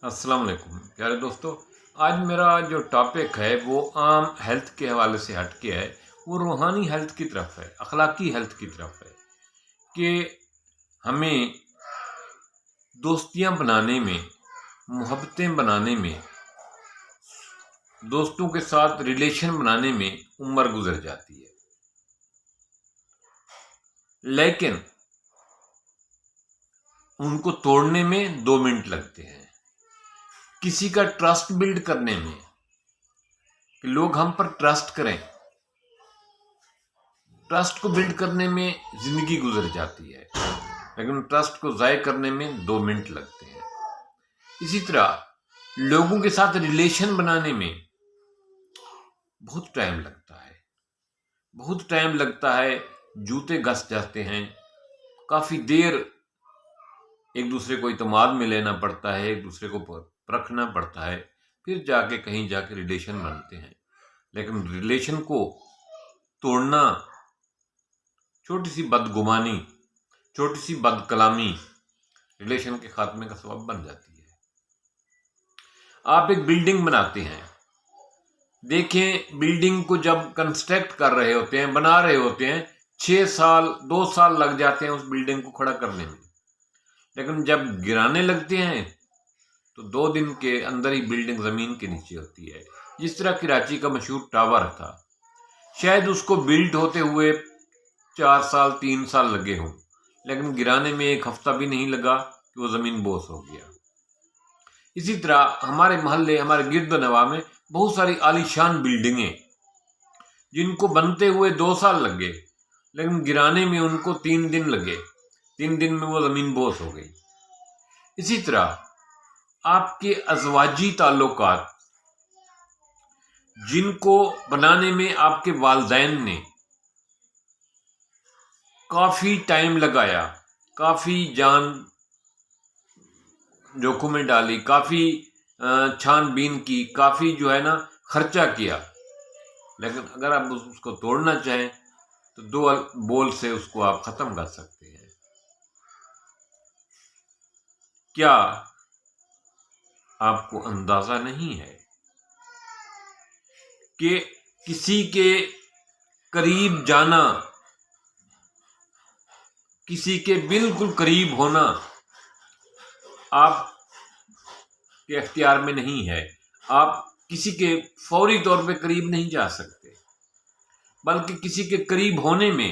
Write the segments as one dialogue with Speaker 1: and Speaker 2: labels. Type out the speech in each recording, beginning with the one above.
Speaker 1: السلام علیکم پیارے دوستو، آج میرا جو ٹاپک ہے وہ عام ہیلتھ کے حوالے سے ہٹ کے ہے، وہ روحانی ہیلتھ کی طرف ہے، اخلاقی ہیلتھ کی طرف ہے کہ ہمیں دوستیاں بنانے میں، محبتیں بنانے میں، دوستوں کے ساتھ ریلیشن بنانے میں عمر گزر جاتی ہے، لیکن ان کو توڑنے میں 2 منٹ لگتے ہیں۔ کسی کا ٹرسٹ بلڈ کرنے میں کہ لوگ ہم پر ٹرسٹ کریں، ٹرسٹ کو بلڈ کرنے میں زندگی گزر جاتی ہے، لیکن ٹرسٹ کو ضائع کرنے میں 2 منٹ لگتے ہیں۔ اسی طرح لوگوں کے ساتھ ریلیشن بنانے میں بہت ٹائم لگتا ہے، جوتے گھس جاتے ہیں، کافی دیر ایک دوسرے کو اعتماد میں لینا پڑتا ہے، ایک دوسرے کو پرکھنا پڑتا ہے، پھر کہیں جا کے ریلیشن بنتے ہیں۔ لیکن ریلیشن کو توڑنا، چھوٹی سی بدگمانی، چھوٹی سی بد کلامی ریلیشن کے خاتمے کا سبب بن جاتی ہے۔ آپ ایک بلڈنگ بناتے ہیں، دیکھیں بلڈنگ کو جب کنسٹرکٹ کر رہے ہوتے ہیں، بنا رہے ہوتے ہیں، 2 سال لگ جاتے ہیں اس بلڈنگ کو کھڑا کرنے میں، لیکن جب گرانے لگتے ہیں تو 2 دن کے اندر ہی بلڈنگ زمین کے نیچے ہوتی ہے۔ جس طرح کراچی کا مشہور ٹاور تھا، شاید اس کو بلڈ ہوتے ہوئے 4 سال 3 سال لگے ہوں، لیکن گرانے میں 1 ہفتہ بھی نہیں لگا کہ وہ زمین بوس ہو گیا۔ اسی طرح ہمارے محلے، ہمارے گرد و نواح میں بہت ساری عالی شان بلڈنگیں جن کو بنتے ہوئے 2 سال لگے، لیکن گرانے میں ان کو 3 دن لگے، 3 دن میں وہ زمین بوس ہو گئی۔ اسی طرح آپ کے ازواجی تعلقات جن کو بنانے میں آپ کے والدین نے کافی ٹائم لگایا، کافی جان جوکھوں میں ڈالی، کافی چھان بین کی، کافی خرچہ کیا، لیکن اگر آپ اس کو توڑنا چاہیں تو 2 بول سے اس کو آپ ختم کر سکتے ہیں۔ کیا آپ کو اندازہ نہیں ہے کہ کسی کے قریب جانا، کسی کے بالکل قریب ہونا آپ کے اختیار میں نہیں ہے۔ آپ کسی کے فوری طور پہ قریب نہیں جا سکتے، بلکہ کسی کے قریب ہونے میں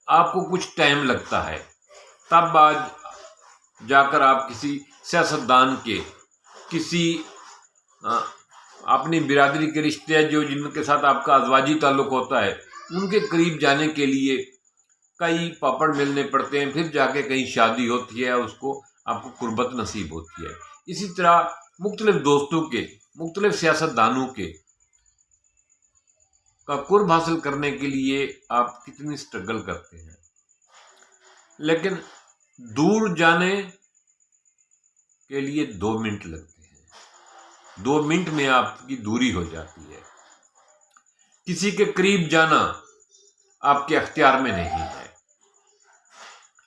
Speaker 1: آپ کو کچھ ٹائم لگتا ہے، تب آج جا کر آپ کسی سیاستدان کے، کسی اپنی برادری کے رشتے جن کے ساتھ آپ کا ازواجی تعلق ہوتا ہے، ان کے قریب جانے کے لیے کئی پاپڑ ملنے پڑتے ہیں، پھر جا کے کہیں شادی ہوتی ہے، اس کو آپ کو قربت نصیب ہوتی ہے۔ اسی طرح مختلف دوستوں کے، مختلف سیاستدانوں کے کا قرب حاصل کرنے کے لیے آپ کتنی سٹرگل کرتے ہیں، لیکن دور جانے کے لیے 2 منٹ لگتے ہیں، 2 منٹ میں آپ کی دوری ہو جاتی ہے۔ کسی کے قریب جانا آپ کے اختیار میں نہیں ہے،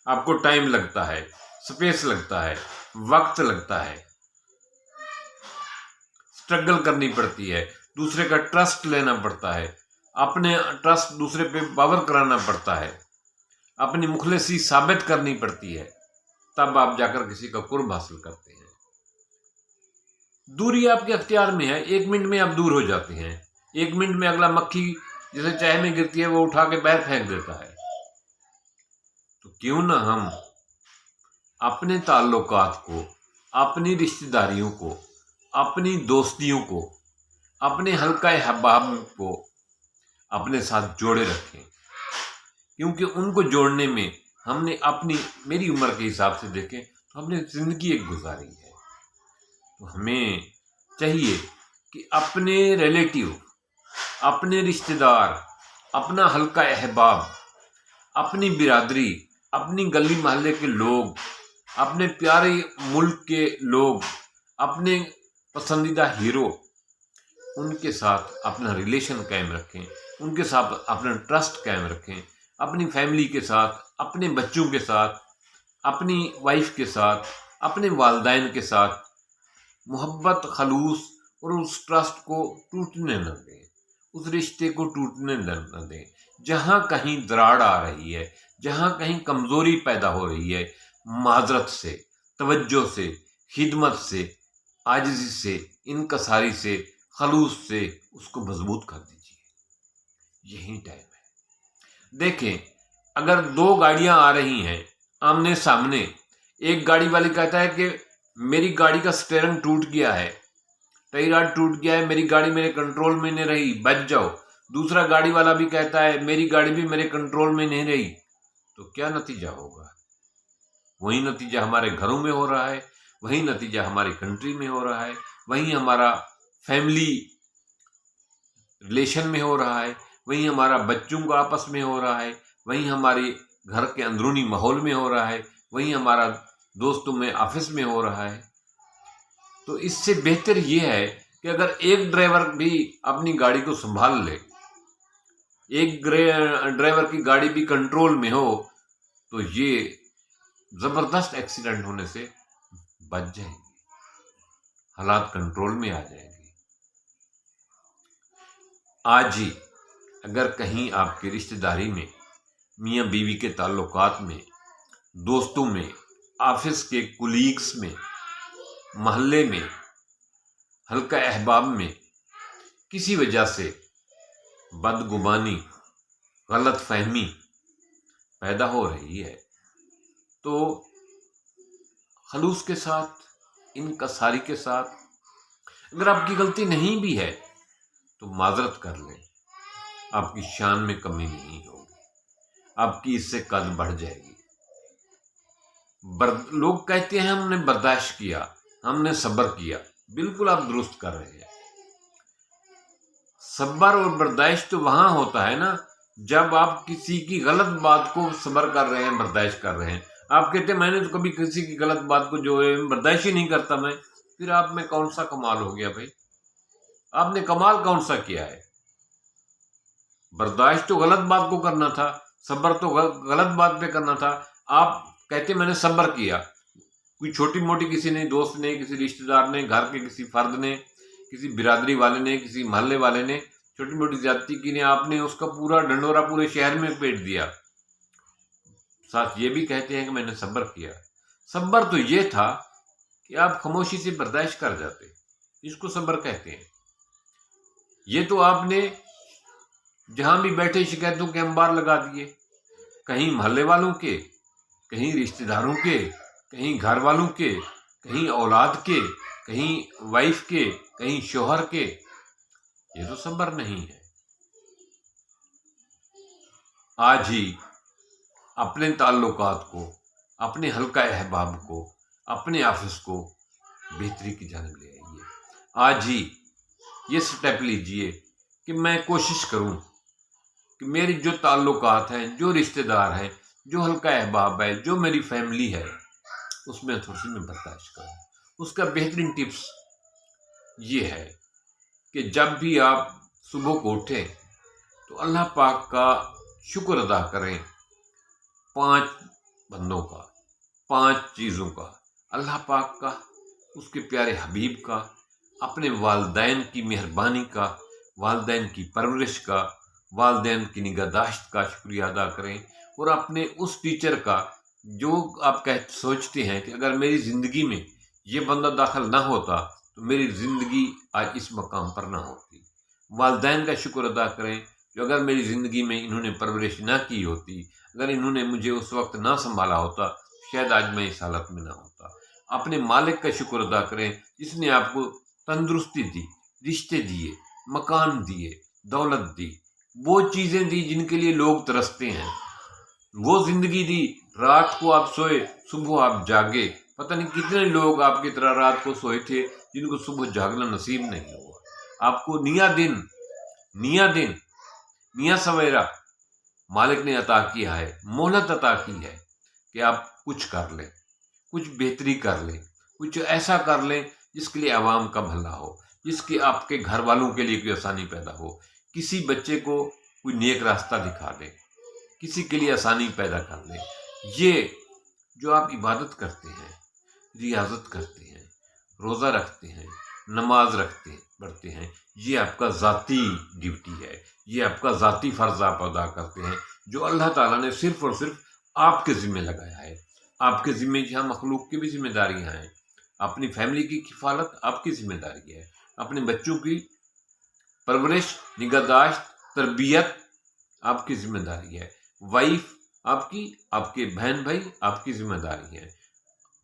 Speaker 1: آپ کو ٹائم لگتا ہے، سپیس لگتا ہے، وقت لگتا ہے، سٹرگل کرنی پڑتی ہے، دوسرے کا ٹرسٹ لینا پڑتا ہے، اپنے ٹرسٹ دوسرے پہ پاور کرانا پڑتا ہے، اپنی مخلصی ثابت کرنی پڑتی ہے، تب آپ جا کر کسی کا قرب حاصل کرتے ہیں۔ دوری آپ کے اختیار میں ہے، 1 منٹ میں آپ دور ہو جاتے ہیں، 1 منٹ میں اگلا مکھی جسے چائے میں گرتی ہے وہ اٹھا کے باہر پھینک دیتا ہے۔ تو کیوں نہ ہم اپنے تعلقات کو، اپنی رشتہ داریوں کو، اپنی دوستیوں کو، اپنے حلقہ احباب کو اپنے ساتھ جوڑے رکھیں، کیونکہ ان کو جوڑنے میں ہم نے میری عمر کے حساب سے دیکھیں تو ہم نے زندگی ایک گزاری ہے۔ تو ہمیں چاہیے کہ اپنے ریلیٹیو، اپنے رشتہ دار، اپنا حلقہ احباب، اپنی برادری، اپنی گلی محلے کے لوگ، اپنے پیارے ملک کے لوگ، اپنے پسندیدہ ہیرو، ان کے ساتھ اپنا ریلیشن قائم رکھیں، ان کے ساتھ اپنا ٹرسٹ قائم رکھیں، اپنی فیملی کے ساتھ، اپنے بچوں کے ساتھ، اپنی وائف کے ساتھ، اپنے والدین کے ساتھ محبت، خلوص اور اس ٹرسٹ کو ٹوٹنے نہ دیں، اس رشتے کو ٹوٹنے نہ دیں۔ جہاں کہیں دراڑ آ رہی ہے، جہاں کہیں کمزوری پیدا ہو رہی ہے، معذرت سے، توجہ سے، خدمت سے، عاجزی سے، انکساری سے، خلوص سے اس کو مضبوط کر دیجیے۔ یہی ٹائم ہے۔ دیکھیں، اگر دو گاڑیاں آ رہی ہیں آمنے سامنے، ایک گاڑی والی کہتا ہے کہ میری گاڑی کا سٹیئرنگ ٹوٹ گیا ہے، ٹائی راڈ ٹوٹ گیا ہے، میری گاڑی میرے کنٹرول میں نہیں رہی، بچ جاؤ۔ دوسرا گاڑی والا بھی کہتا ہے میری گاڑی بھی میرے کنٹرول میں نہیں رہی، تو کیا نتیجہ ہوگا؟ وہی نتیجہ ہمارے گھروں میں ہو رہا ہے، وہی نتیجہ ہماری کنٹری میں ہو رہا ہے، وہی ہمارا فیملی ریلیشن میں ہو رہا ہے، وہی ہمارا بچوں کا آپس میں ہو رہا ہے، وہی ہمارے گھر کے اندرونی ماحول میں ہو رہا ہے، وہی ہمارا دوستوں میں، آفس میں ہو رہا ہے۔ تو اس سے بہتر یہ ہے کہ اگر ایک ڈرائیور بھی اپنی گاڑی کو سنبھال لے، ایک ڈرائیور کی گاڑی بھی کنٹرول میں ہو، تو یہ زبردست ایکسیڈنٹ ہونے سے بچ جائیں گے، حالات کنٹرول میں آ جائیں گے۔ آج ہی اگر کہیں آپ کی رشتہ داری میں، میاں بیوی کے تعلقات میں، دوستوں میں، آفس کے کولیگس میں، محلے میں، حلقہ احباب میں کسی وجہ سے بدگمانی، غلط فہمی پیدا ہو رہی ہے، تو خلوص کے ساتھ، انکساری کے ساتھ، اگر آپ کی غلطی نہیں بھی ہے تو معذرت کر لیں، آپ کی شان میں کمی نہیں ہوگی، آپ کی اس سے قدر بڑھ جائے گی۔ لوگ کہتے ہیں ہم نے برداشت کیا، ہم نے صبر کیا، بالکل آپ درست کر رہے ہیں۔ صبر اور برداشت تو وہاں ہوتا ہے نا جب آپ کسی کی غلط بات کو صبر کر رہے ہیں، برداشت کر رہے ہیں۔ آپ کہتے ہیں میں نے تو کبھی کسی کی غلط بات کو جو ہے برداشت ہی نہیں کرتا میں، پھر آپ میں کون سا کمال ہو گیا بھائی؟ آپ نے کمال کون سا کیا ہے؟ برداشت تو غلط بات کو کرنا تھا، صبر تو غلط بات پہ کرنا تھا۔ آپ کہتے میں نے صبر کیا، کوئی چھوٹی موٹی کسی نے، دوست نے، کسی رشتہ دار نے، گھر کے کسی فرد نے، کسی برادری والے نے، کسی محلے والے نے چھوٹی موٹی زیادتی کی نے، آپ نے اس کا پورا ڈنڈورا پورے شہر میں پیٹ دیا، ساتھ یہ بھی کہتے ہیں کہ میں نے صبر کیا۔ صبر تو یہ تھا کہ آپ خاموشی سے برداشت کر جاتے، اس کو صبر کہتے ہیں۔ یہ تو آپ نے جہاں بھی بیٹھے شکایتوں کے انبار لگا دیے، کہیں محلے والوں کے، کہیں رشتہ داروں کے، کہیں گھر والوں کے، کہیں اولاد کے، کہیں وائف کے، کہیں شوہر کے۔ یہ تو صبر نہیں ہے۔ آج ہی اپنے تعلقات کو، اپنے حلقہ احباب کو، اپنے آفس کو بہتری کی جانب لے آئیے۔ آج ہی یہ سٹیپ لیجئے کہ میں کوشش کروں کہ میری جو تعلقات ہیں، جو رشتہ دار ہیں، جو حلقہ احباب ہے، جو میری فیملی ہے، اس میں تھوڑی سی میں برداشت کروں۔ اس کا بہترین ٹپس یہ ہے کہ جب بھی آپ صبح کو اٹھیں تو اللہ پاک کا شکر ادا کریں، 5 بندوں کا، 5 چیزوں کا، اللہ پاک کا، اس کے پیارے حبیب کا، اپنے والدین کی مہربانی کا، والدین کی پرورش کا، والدین کی نگہداشت کا شکریہ ادا کریں، اور اپنے اس ٹیچر کا جو آپ سوچتے ہیں کہ اگر میری زندگی میں یہ بندہ داخل نہ ہوتا تو میری زندگی آج اس مقام پر نہ ہوتی۔ والدین کا شکر ادا کریں کہ اگر میری زندگی میں انہوں نے پرورش نہ کی ہوتی، اگر انہوں نے مجھے اس وقت نہ سنبھالا ہوتا، شاید آج میں اس حالت میں نہ ہوتا۔ اپنے مالک کا شکر ادا کریں جس نے آپ کو تندرستی دی، رشتے دیے، مکان دیے، دولت دی، وہ چیزیں دی جن کے لیے لوگ ترستے ہیں، وہ زندگی دی، رات کو آپ سوئے، صبح آپ جاگے۔ پتہ نہیں کتنے لوگ آپ کی طرح رات کو سوئے تھے جن کو صبح جاگنا نصیب نہیں ہوا۔ آپ کو نیا سویرا مالک نے عطا کیا ہے، مہلت عطا کی ہے کہ آپ کچھ کر لیں، کچھ بہتری کر لیں، کچھ ایسا کر لیں جس کے لیے عوام کا بھلا ہو، جس کی آپ کے گھر والوں کے لیے کوئی آسانی پیدا ہو، کسی بچے کو کوئی نیک راستہ دکھا دیں، کسی کے لیے آسانی پیدا کر دیں۔ یہ جو آپ عبادت کرتے ہیں، ریاضت کرتے ہیں، روزہ رکھتے ہیں، نماز پڑھتے ہیں، یہ آپ کا ذاتی ڈیوٹی ہے، یہ آپ کا ذاتی فرض آپ ادا کرتے ہیں جو اللہ تعالیٰ نے صرف اور صرف آپ کے ذمہ لگایا ہے۔ آپ کے ذمہ جہاں مخلوق کی بھی ذمہ داریاں ہیں، اپنی فیملی کی کفالت آپ کی ذمہ داری ہے، اپنے بچوں کی پرورش، نگہداشت، تربیت آپ کی ذمہ داری ہے، وائف آپ کے بہن بھائی آپ کی ذمہ داری ہے،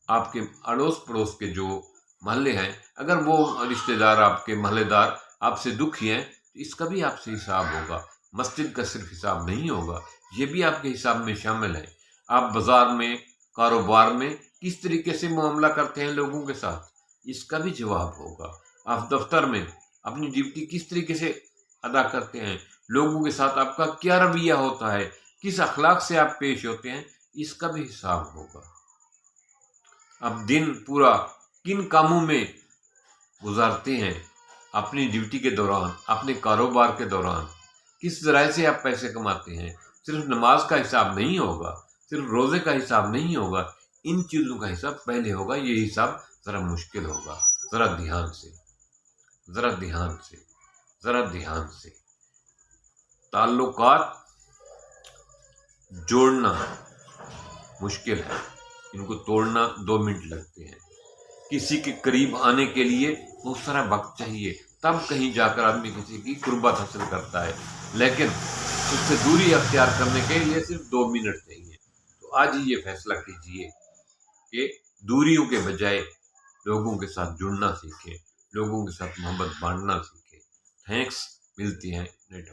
Speaker 1: آپ کے اڑوس پڑوس کے جو محلے ہیں اگر وہ رشتہ دار آپ کے محلے دار آپ سے دکھی ہیں تو اس کا بھی آپ سے حساب ہوگا۔ مسجد کا صرف حساب نہیں ہوگا، یہ بھی آپ کے حساب میں شامل ہے۔ آپ بازار میں، کاروبار میں کس طریقے سے معاملہ کرتے ہیں لوگوں کے ساتھ، اس کا بھی جواب ہوگا۔ آپ دفتر میں اپنی ڈیوٹی کس طریقے سے ادا کرتے ہیں، لوگوں کے ساتھ آپ کا کیا رویہ ہوتا ہے، کس اخلاق سے آپ پیش ہوتے ہیں، اس کا بھی حساب ہوگا۔ اب دن پورا کن کاموں میں گزارتے ہیں، اپنی ڈیوٹی کے دوران، اپنے کاروبار کے دوران کس ذرائع سے آپ پیسے کماتے ہیں، صرف نماز کا حساب نہیں ہوگا، صرف روزے کا حساب نہیں ہوگا، ان چیزوں کا حساب پہلے ہوگا۔ یہ حساب ذرا مشکل ہوگا، ذرا دھیان سے، ذرا دھیان سے، ذرا دھیان سے۔ تعلقات جوڑنا مشکل ہے، ان کو توڑنا 2 منٹ لگتے ہیں۔ کسی کے قریب آنے کے لیے بہت سارا وقت چاہیے، تب کہیں جا کر آدمی کسی کی قربت حاصل کرتا ہے، لیکن اس سے دوری اختیار کرنے کے لیے صرف 2 منٹ چاہیے۔ تو آج ہی یہ فیصلہ کیجیے کہ دوریوں کے بجائے لوگوں کے ساتھ جڑنا سیکھیں، لوگوں کے ساتھ محبت بانٹنا سیکھیں۔ تھینکس، ملتی ہیں نیٹ